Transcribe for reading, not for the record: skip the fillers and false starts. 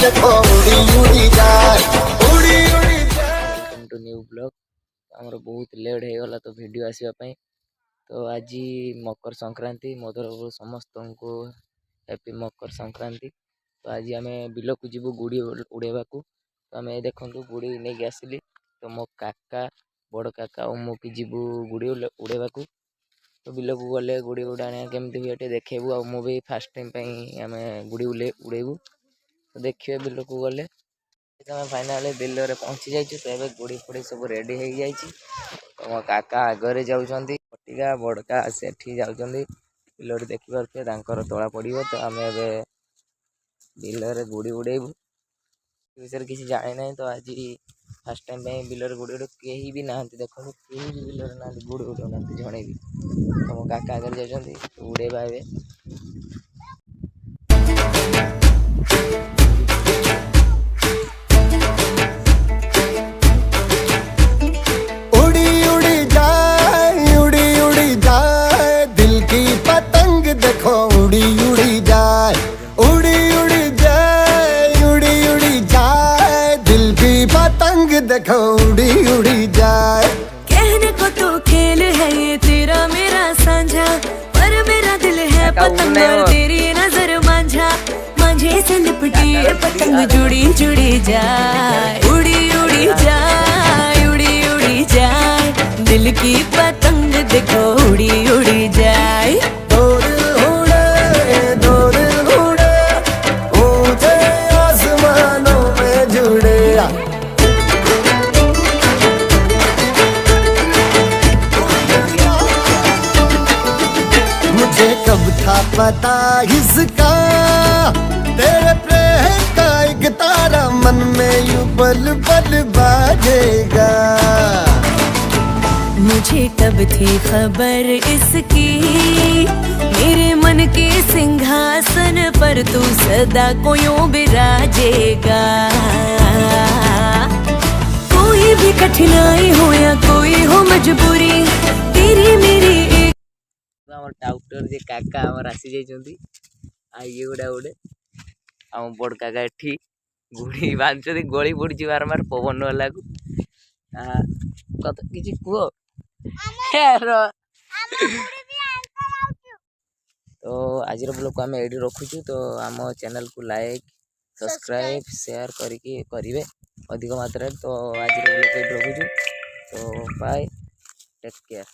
देखो उड़ी उड़ी जाए उड़ी उड़ी जाए। Welcome to new blog. आमर बहुत लेट हो गला तो वीडियो आसवाई तो आज मकर संक्रांति मो तरफ समस्त को हैप्पी मकर संक्रांति। तो आज आम बिल को जीव गुड़ी उड़ेबा तो आम देखूँ गुड़ी नहीं आसली तो मो काका बड़ काका और मो कि जीवु गुड़ी उड़ेबा तो बिल को गले गुड़ी उड़ाणिया केमती हुए देखू आ मु भी फास्ट टाइम आम गुड़ी उड़ेबू तो देखिए बिल को गले फाइनाली बिल में पहुँची जाइए तो ये गुड़ी फुड़ी सब रेडी हो जाए तो मो काका आगे जाऊँगी फटिका बड़का से जाऊँगी बिल देखिपे तला पड़ो तो आम ए बिल में गुड़ी उड़ेबू विषय किसी जाने ना तो आज फास्ट टाइम बिल गुड़ी उड़े कहीं भी ना देखो कहीं भी बिल ना गुड़ी उड़ाना जड़े भी तो मो काका आगे जाऊँगी उड़ेबा ए उड़ी उड़ी जाए दिल की पतंग देखो उड़ी उड़ी जाए उड़ी जाए दिल की पतंग देखो उड़ी जाए। कहने को तो खेल है ये तेरा मेरा साझा पर मेरा दिल है पतंग और तेरी नजर मांझा मांझे से लिपटी ये पतंग जुड़ी जुड़ी जाए उड़ी जाए उड़ी जाए दिल की पतंग देखो उड़ी जाए। दो दिल उड़े ऊंचे आसमानों में जुड़े मुझे कब था पता इसका तेरे प्रेम का एक तारा मन में यूं पल पल बाजेगा। मुझे कब थी खबर इसकी मेरे मन के सिंहासन पर तू सदा को यूं बिराजेगा। कोई भी कठिनाई हो या कोई हो मजबूरी तेरी मेरी एक डाक्टर जे काका आमर आसी जाइए आगे गुड़ा गुड़े आम बड़ काका एठी गुड़ी बांधुଛନ୍ତି गली पड़ी बारंबार पवन वाला को कत किसी कह तो आज ब्लॉग को आम ये रखुचु तो आम चैनल को लाइक सब्सक्राइब शेयर करेंगे अधिक मात्रा तो आज ब्लॉग ये रखुचु तो बाय टेक केयर।